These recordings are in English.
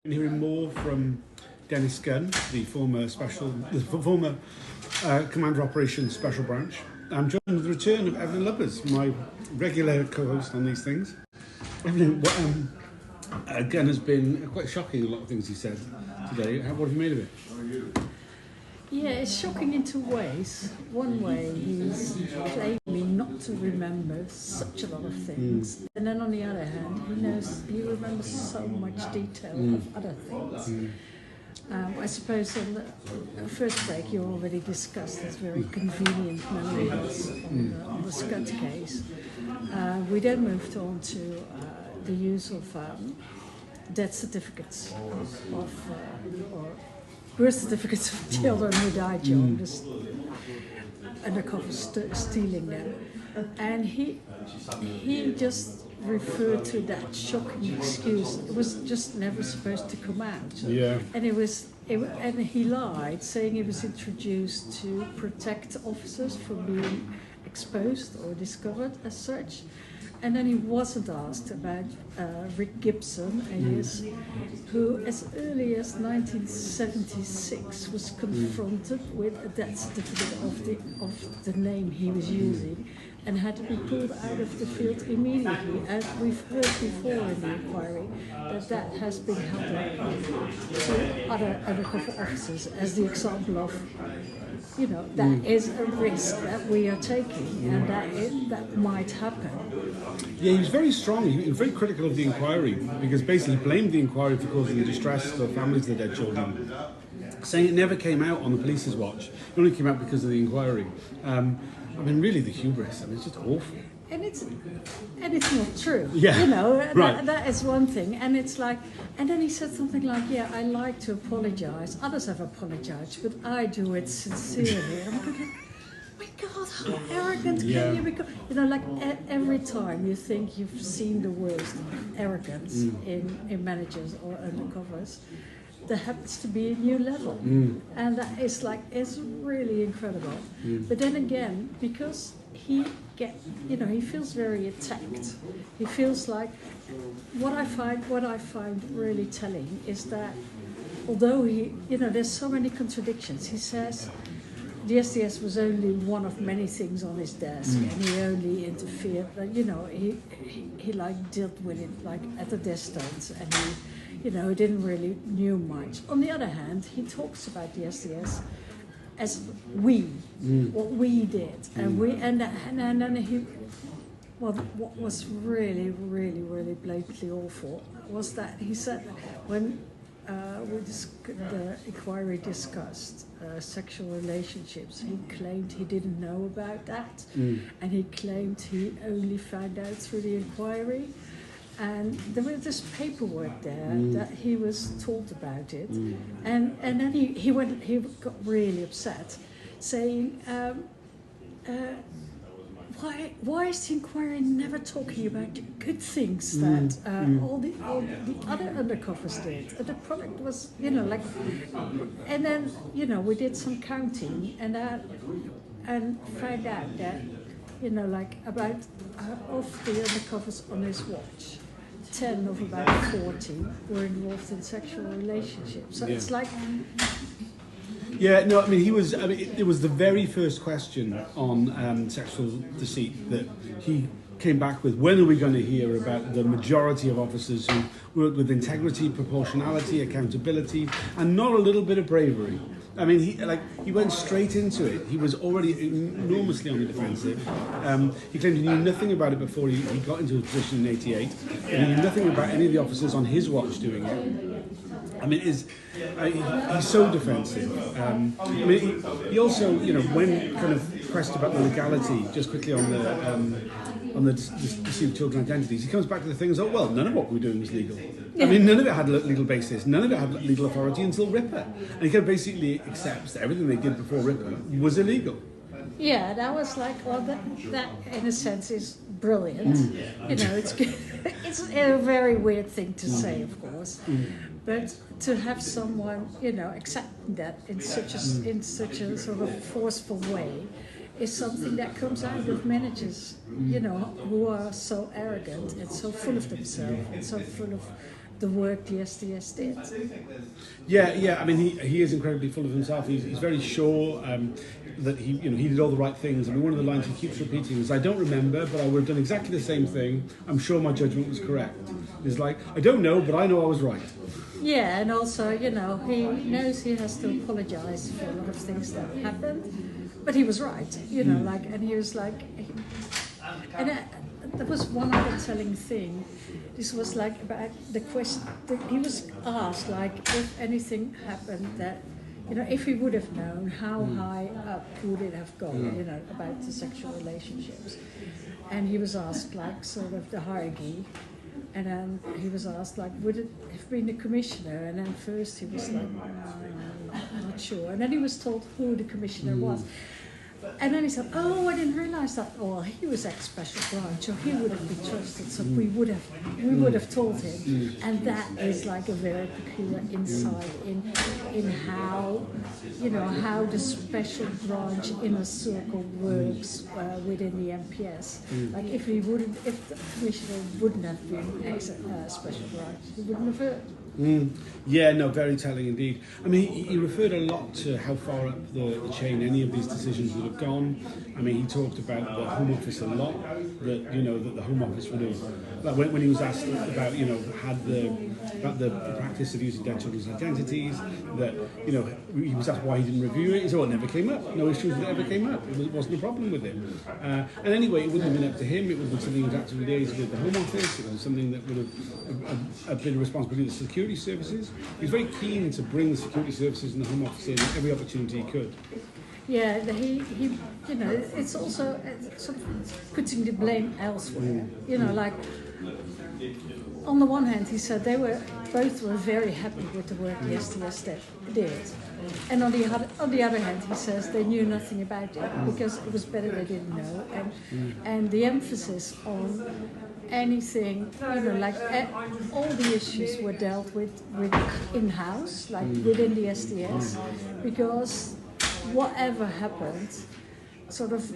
Hearing more from Dennis Gunn, the former Commander Operations Special Branch. I'm joined with the return of Eveline Lubbers, my regular co-host on these things. Eveline, Gunn has been quite shocking, a lot of things he said today. What have you made of it? Yeah, it's shocking in two ways. One way, he's claiming not to remember such a lot of things. And then on the other hand, he remembers so much detail of other things. I suppose on the first break you already discussed this very convenient memory loss on the Scud case. We then moved on to the use of death certificates or birth certificates of children who died young, just undercover stealing them. And he just referred to that shocking excuse. It was just never supposed to come out. Yeah. And and he lied, saying it was introduced to protect officers from being exposed or discovered as such. And then he wasn't asked about Rick Gibson, alias, who as early as 1976 was confronted with a death certificate of the name he was using and had to be pulled out of the field immediately. As we've heard before in the inquiry, that has been held up to other undercover officers as the example of, that is a risk that we are taking and that might happen. Yeah, he was very strong. He was very critical of the inquiry because basically he blamed the inquiry for causing distress to the families of the dead children, saying it never came out on the police's watch. It only came out because of the inquiry. Really the hubris. It's just awful. And it's not true. Yeah. Right. That is one thing. And it's like, and then he said something like, "Yeah, I like to apologize. Others have apologized, but I do it sincerely." And I'm thinking, my God, how arrogant can you become? Every time you think you've seen the worst arrogance in managers or undercovers, there happens to be a new level. And that is it's really incredible. But then again, because he feels very attacked. He feels like what I find really telling is that although there's so many contradictions. He says the SDS was only one of many things on his desk, and he only interfered. He dealt with it at the distance, and he didn't really knew much. On the other hand, he talks about the SDS as what we did, and then what was really, really, really blatantly awful was that he said when the inquiry discussed sexual relationships, he claimed he didn't know about that, and he claimed he only found out through the inquiry. And there was this paperwork there that he was told about it, and then he got really upset, saying, why is the inquiry never talking about the good things that all the other undercovers did? And the product was, and then we did some counting and found out that about of the undercovers on his watch, 10 of about 40 were involved in sexual relationships. So it's like. Yeah, no, it was the very first question on sexual deceit that he came back with. When are we going to hear about the majority of officers who work with integrity, proportionality, accountability, and not a little bit of bravery? He went straight into it. He was already enormously on the defensive. He claimed he knew nothing about it before he got into his position in '88. He knew nothing about any of the officers on his watch doing it. He's so defensive. He also, when kind of pressed about the legality, just quickly on the deceived children identities, he comes back to the things of, well, none of what we were doing was legal. None of it had a legal basis. None of it had legal authority until Ripper. And he kind of basically accepts that everything they did before Ripper was illegal. Yeah, that was that in a sense is brilliant. It's a very weird thing to say, of course. But to have someone, accepting that in such a sort of forceful way is something that comes out of managers, who are so arrogant and so full of themselves and so full of the work the SDS did. Yeah. I mean, he is incredibly full of himself. He's very sure that he did all the right things. I mean, one of the lines he keeps repeating is, "I don't remember, but I would have done exactly the same thing. I'm sure my judgment was correct." It's like, I don't know, but I know I was right. Yeah, and also, he knows he has to apologize for a lot of things that happened, but he was right, and he was like, there was one other telling thing. This was like about the question, he was asked, like, if anything happened that, if he would have known, how high up would it have gone, about the sexual relationships. And he was asked, like, sort of the hierarchy. And then he was asked, like, would it have been the commissioner? And then first he was like, I'm not sure. And then he was told who the commissioner was. And then he said, oh, I didn't realise that. Oh, he was ex-special branch, so he would have been trusted, so we would have told him. And that is like a very peculiar insight in how, how the special branch inner circle works within the MPS. Like if the commissioner wouldn't have been ex-special branch, he wouldn't have heard. Yeah, no, very telling indeed. I mean, he referred a lot to how far up the chain any of these decisions would have gone. I mean, he talked about the Home Office a lot, that the Home Office would have, like when he was asked about, about the practice of using dead children's identities, that, he was asked why he didn't review it. He said, well, it never came up. No issues that ever came up. It wasn't a problem with him. And anyway, it wouldn't have been up to him. It would have been something he was actively liaising with the Home Office. It was something that would have been a responsibility of the security services. He was very keen to bring the security services and the Home Office in every opportunity he could. Yeah, he it's also sort of putting the blame elsewhere. Like on the one hand, he said both were very happy with the work the SDS did, and on the other hand, he says they knew nothing about it because it was better they didn't know, and the emphasis on anything, like all the issues were dealt with in-house, like within the SDS, because whatever happened, sort of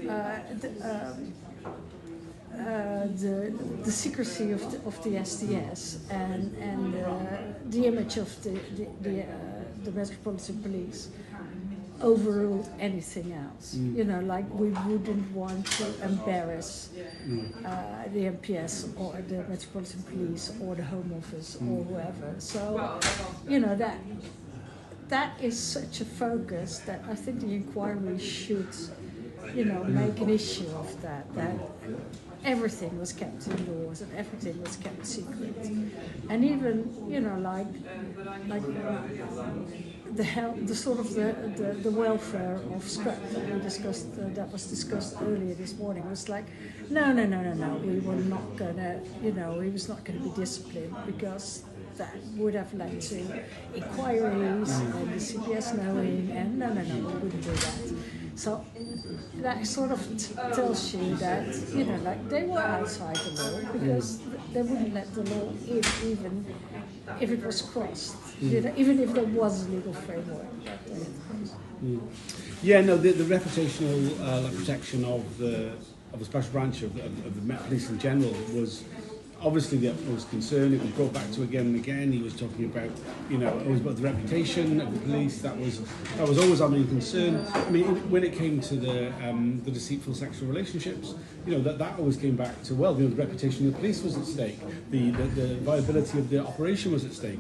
the secrecy of the SDS and the image of the Metropolitan Police overruled anything else. Like we wouldn't want to embarrass the MPS or the Metropolitan Police or the Home Office or whoever. So, that is such a focus that I think the inquiry should, make an issue of that everything was kept indoors and everything was kept secret. And even, like the health, the sort of the welfare of scrap that we discussed, that was discussed earlier this morning, was like, no, we were not gonna, he was not gonna be disciplined because that would have led to inquiries and the CPS knowing, and no, we wouldn't do that. So that sort of tells you that, like they were outside the law because they wouldn't let the law in even if it was crossed, even if there was a legal framework that they had crossed. Yeah, no, the reputational protection of the special branch of the Met Police in general was obviously the utmost concern. It was brought back to again and again. He was talking about, always about the reputation of the police. That was always our main concern. I mean, when it came to the deceitful sexual relationships, that always came back to, well, the reputation of the police was at stake. The viability of the operation was at stake.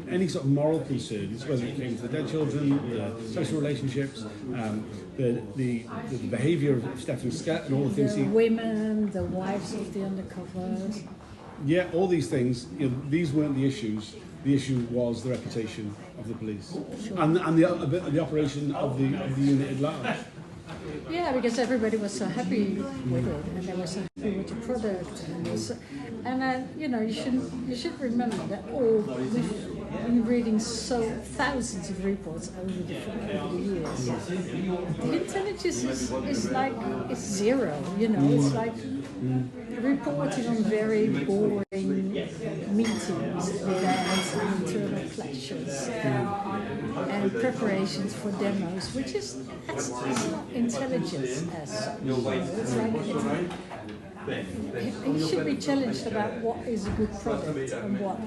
Any sort of moral concerns, whether it came to the dead children, the sexual relationships, the behaviour of Stefan Scott and all the things the women, the wives of the undercovers. Yeah, all these things, these weren't the issues. The issue was the reputation of the police. Sure. And the operation of the unit at large. Yeah, because everybody was so happy with it, and they were so happy with the product, you should remember that we've been reading thousands of reports over the years. The intelligence is like it's zero, it's like reporting on very boring meetings, events, and internal clashes, and preparations for demos, which is it's not intelligence as such. It's like he should be challenged about what is a good product and what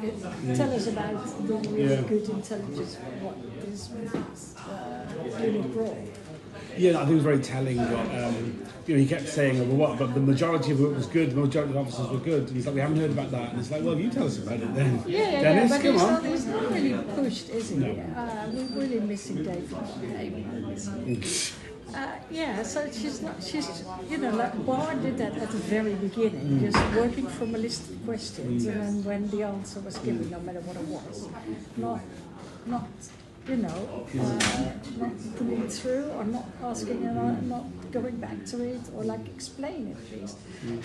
tell us about the really good intelligence what this unit brought. Yeah, I think it was very telling. He kept saying, "Well, but the majority of it was good. The majority of the officers were good." And he's like, "We haven't heard about that." And it's like, "Well, you tell us about it then." Dennis, but come on. he's not really pushed, is he? No. We're really missing David. So she's like Bar did that at the very beginning, just working from a list of questions, and then when the answer was given, no matter what it was, not putting it through, or not asking, not going back to it, or like explain it, please.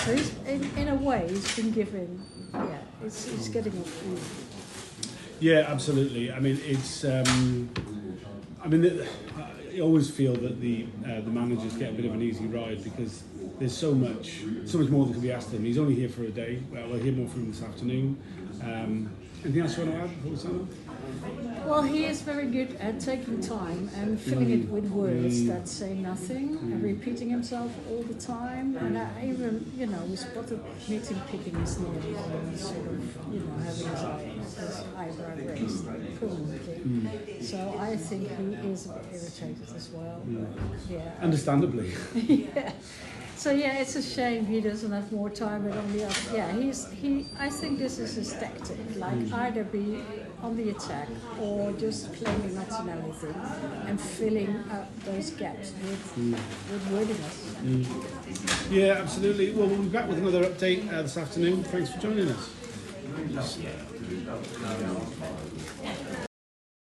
So he's, in a way, he's been given, he's getting it through. Yeah, absolutely. I mean, it's. I always feel that the managers get a bit of an easy ride because there's so much more that can be asked of him. He's only here for a day. Well, we'll hear more from him this afternoon. Anything else you want to add before we sign off? Well, he is very good at taking time and filling it with words that say nothing and repeating himself all the time. And I even, we spotted meeting picking his nails and sort of, having his eyebrow raised permanently. So I think he is a bit irritated as well. But, Understandably. yeah. So it's a shame he doesn't have more time. But on the other, I think this is his tactic. Like either be on the attack or just claiming not to know anything and filling up those gaps with wordiness. Yeah, absolutely. Well, we'll be back with another update this afternoon. Thanks for joining us.